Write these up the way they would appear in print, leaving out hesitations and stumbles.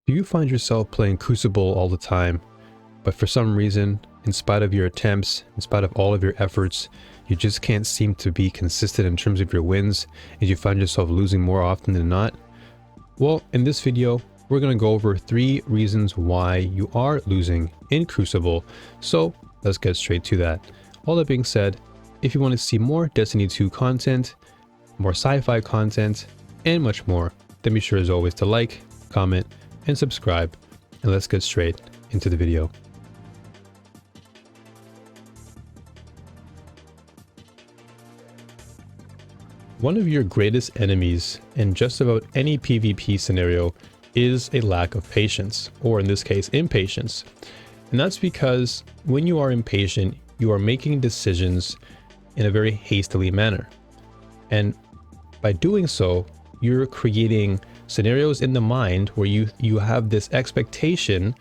Do you find yourself playing Crucible all the time, but for some reason, in spite of your attempts, in spite of all of your efforts, you just can't seem to be consistent in terms of your wins, and you find yourself losing more often than not? Well, in this video, we're going to go over 3 reasons why you are losing in Crucible, so let's get straight to that. All that being said, if you want to see more Destiny 2 content, more sci-fi content, and much more, then be sure as always to like, comment, and subscribe, and let's get straight into the video. One of your greatest enemies in just about any PvP scenario is a lack of patience, or in this case, impatience. And that's because when you are impatient, you are making decisions in a very hastily manner. And by doing so, you're creating scenarios in the mind where you have this expectation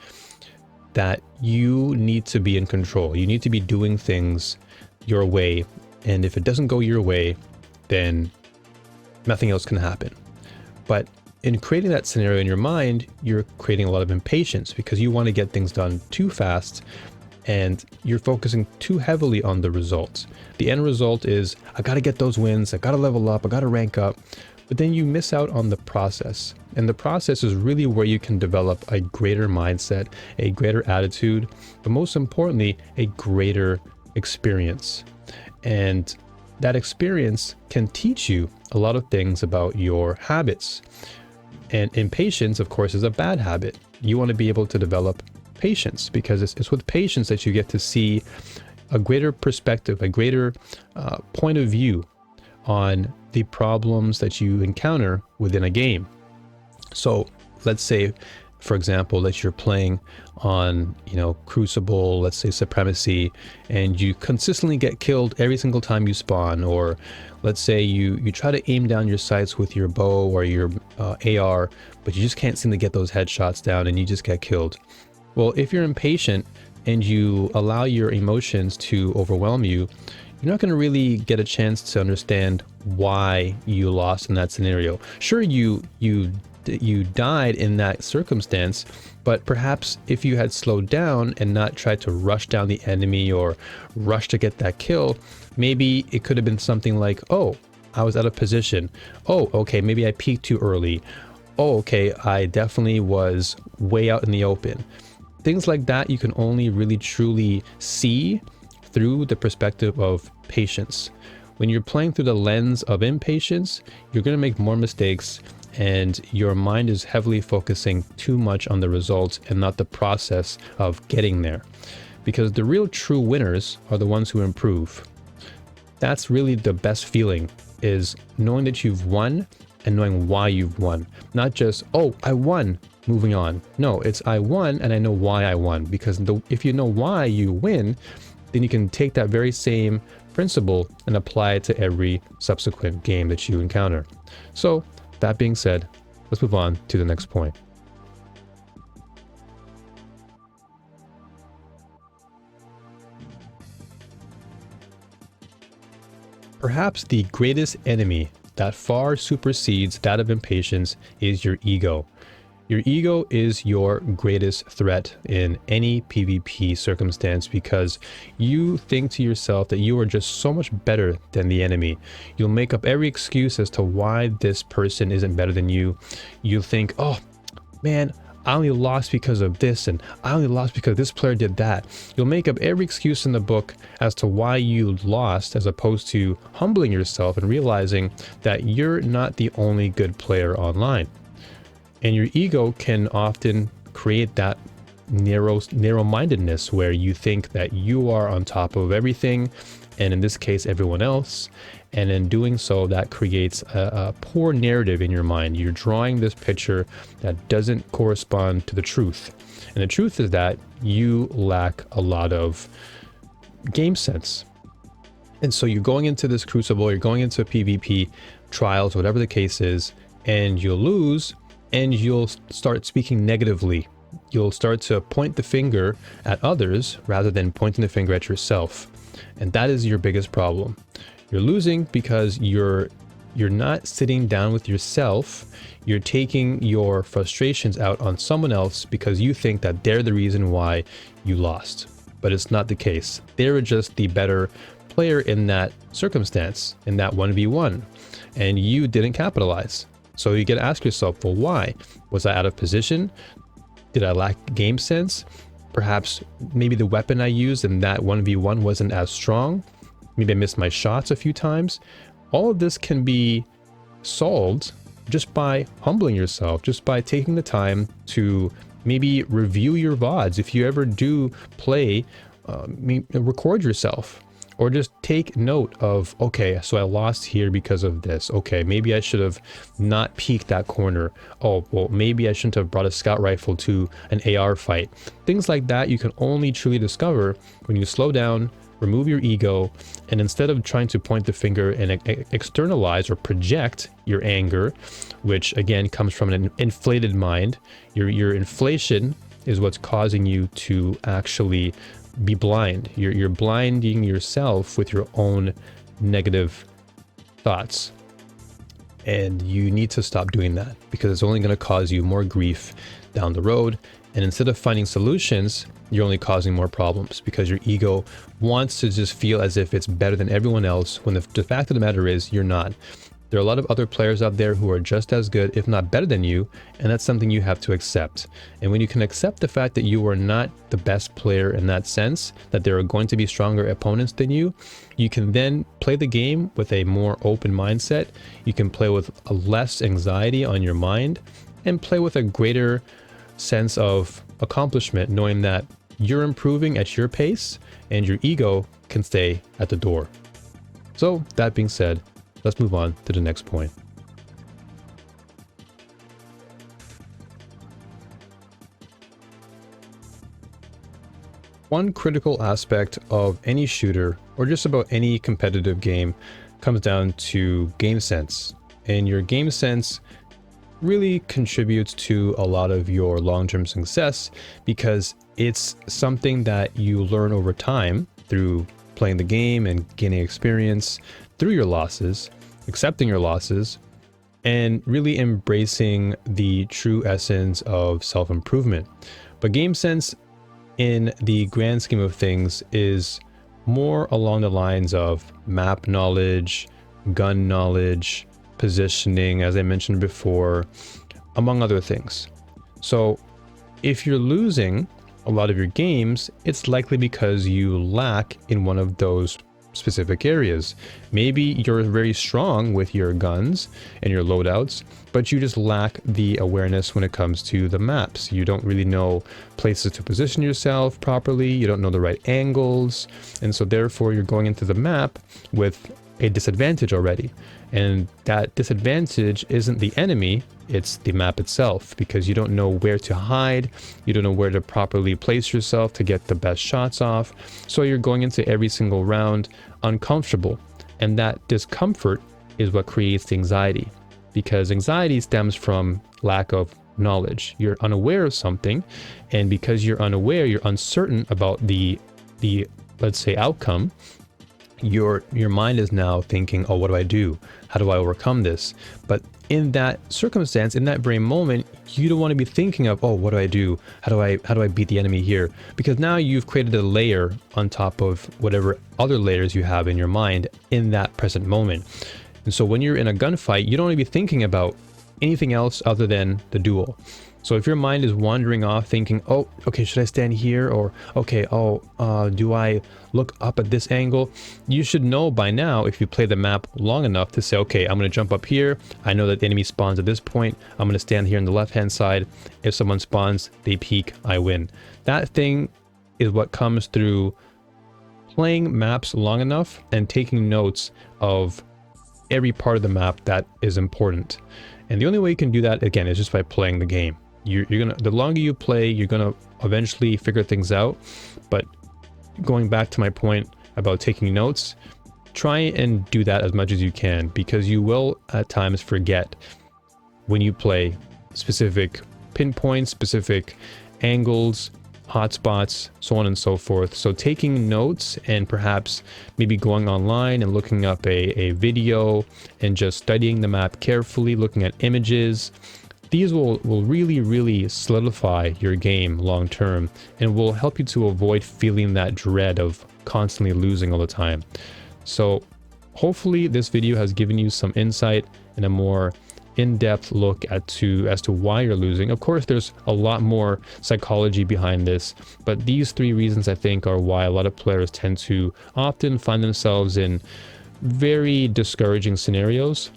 that you need to be in control. You need to be doing things your way. And if it doesn't go your way, then nothing else can happen. But in creating that scenario in your mind, you're creating a lot of impatience because you want to get things done too fast and you're focusing too heavily on the results. The end result is, I got to get those wins, I got to level up, I got to rank up. But then you miss out on the process. And the process is really where you can develop a greater mindset, a greater attitude, but most importantly, a greater experience. And that experience can teach you a lot of things about your habits. And impatience, of course, is a bad habit. You want to be able to develop patience because it's with patience that you get to see a greater perspective, a greater point of view on the problems that you encounter within a game. So let's say, for example, that you're playing on, Crucible, let's say Supremacy, and you consistently get killed every single time you spawn. Or let's say you try to aim down your sights with your bow or your AR, but you just can't seem to get those headshots down and you just get killed. Well, if you're impatient and you allow your emotions to overwhelm you, you're not going to really get a chance to understand why you lost in that scenario. Sure, you died in that circumstance, but perhaps if you had slowed down and not tried to rush down the enemy or rush to get that kill, maybe it could have been something like, oh, I was out of position. Oh, okay, maybe I peeked too early. Oh, okay, I definitely was way out in the open. Things like that you can only really truly see through the perspective of patience. When you're playing through the lens of impatience, you're going to make more mistakes and your mind is heavily focusing too much on the results and not the process of getting there. Because the real true winners are the ones who improve. That's really the best feeling, is knowing that you've won and knowing why you've won. Not just, oh, I won, moving on. No, it's I won and I know why I won. Because if you know why you win, then you can take that very same principle and apply it to every subsequent game that you encounter. So that being said, let's move on to the next point. Perhaps the greatest enemy that far supersedes that of impatience is your ego. Your ego is your greatest threat in any PvP circumstance because you think to yourself that you are just so much better than the enemy. You'll make up every excuse as to why this person isn't better than you. You'll think, oh man, I only lost because of this, and I only lost because this player did that. You'll make up every excuse in the book as to why you lost, as opposed to humbling yourself and realizing that you're not the only good player online. And your ego can often create that narrow-mindedness where you think that you are on top of everything, and in this case, everyone else. And in doing so, that creates a poor narrative in your mind. You're drawing this picture that doesn't correspond to the truth. And the truth is that you lack a lot of game sense. And so you're going into this Crucible, you're going into PvP trials, whatever the case is, and you'll lose. And you'll start speaking negatively. You'll start to point the finger at others rather than pointing the finger at yourself. And that is your biggest problem. You're losing because you're you're not sitting down with yourself. You're taking your frustrations out on someone else because you think that they're the reason why you lost. But it's not the case. They were just the better player in that circumstance, in that 1v1, and you didn't capitalize. So you get to ask yourself, well, why? Was I out of position? Did I lack game sense? Perhaps maybe the weapon I used in that 1v1 wasn't as strong. Maybe I missed my shots a few times. All of this can be solved just by humbling yourself, just by taking the time to maybe review your VODs. If you ever do play, record yourself. Or just take note of, okay, so I lost here because of this. Okay, maybe I should have not peeked that corner. Oh, well, maybe I shouldn't have brought a scout rifle to an AR fight. Things like that you can only truly discover when you slow down, remove your ego, and instead of trying to point the finger and externalize or project your anger, which again comes from an inflated mind, your inflation is what's causing you to actually be blind. You're blinding yourself with your own negative thoughts. And you need to stop doing that because it's only going to cause you more grief down the road. And instead of finding solutions, you're only causing more problems because your ego wants to just feel as if it's better than everyone else when the fact of the matter is you're not. There are a lot of other players out there who are just as good, if not better than you, and that's something you have to accept. And when you can accept the fact that you are not the best player in that sense, that there are going to be stronger opponents than you, you can then play the game with a more open mindset. You can play with a less anxiety on your mind and play with a greater sense of accomplishment, knowing that you're improving at your pace and your ego can stay at the door. So that being said, let's move on to the next point. One critical aspect of any shooter, or just about any competitive game, comes down to game sense. And your game sense really contributes to a lot of your long-term success because it's something that you learn over time through playing the game and gaining experience, through your losses, accepting your losses, and really embracing the true essence of self-improvement. But game sense in the grand scheme of things is more along the lines of map knowledge, gun knowledge, positioning, as I mentioned before, among other things. So if you're losing a lot of your games, it's likely because you lack in one of those specific areas. Maybe you're very strong with your guns and your loadouts, but you just lack the awareness when it comes to the maps. You don't really know places to position yourself properly. You don't know the right angles. And so therefore you're going into the map with a disadvantage already. And that disadvantage isn't the enemy, it's the map itself, because you don't know where to hide, you don't know where to properly place yourself to get the best shots off. So you're going into every single round uncomfortable. And that discomfort is what creates the anxiety, because anxiety stems from lack of knowledge. You're unaware of something, and because you're unaware, you're uncertain about the let's say outcome. Your mind is now thinking, oh, what do I do? How do I overcome this? But in that circumstance, in that very moment, you don't want to be thinking of, oh, what do I do? How do I beat the enemy here? Because now you've created a layer on top of whatever other layers you have in your mind in that present moment. And so when you're in a gunfight, you don't want to be thinking about anything else other than the duel. So if your mind is wandering off thinking, oh, okay, should I stand here? Or, okay, do I look up at this angle? You should know by now, if you play the map long enough, to say, okay, I'm going to jump up here. I know that the enemy spawns at this point. I'm going to stand here on the left-hand side. If someone spawns, they peek, I win. That thing is what comes through playing maps long enough and taking notes of every part of the map that is important. And the only way you can do that, again, is just by playing the game. The longer you play, you're gonna eventually figure things out. But going back to my point about taking notes, try and do that as much as you can, because you will at times forget when you play specific pinpoints, specific angles, hotspots, so on and so forth. So taking notes and perhaps maybe going online and looking up a video and just studying the map carefully, looking at images, these will really solidify your game long term and will help you to avoid feeling that dread of constantly losing all the time. So hopefully this video has given you some insight and a more in-depth look as to why you're losing. Of course, there's a lot more psychology behind this, but these 3 reasons I think are why a lot of players tend to often find themselves in very discouraging scenarios.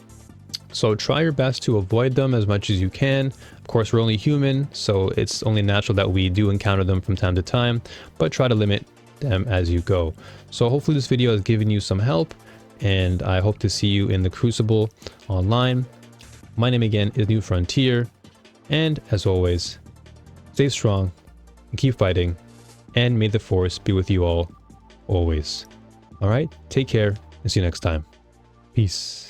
So try your best to avoid them as much as you can. Of course, we're only human, so it's only natural that we do encounter them from time to time, but try to limit them as you go. So hopefully this video has given you some help, and I hope to see you in the Crucible online. My name again is New Frontier, and as always, stay strong and keep fighting, and may the Force be with you all, always. Alright, take care, and see you next time. Peace.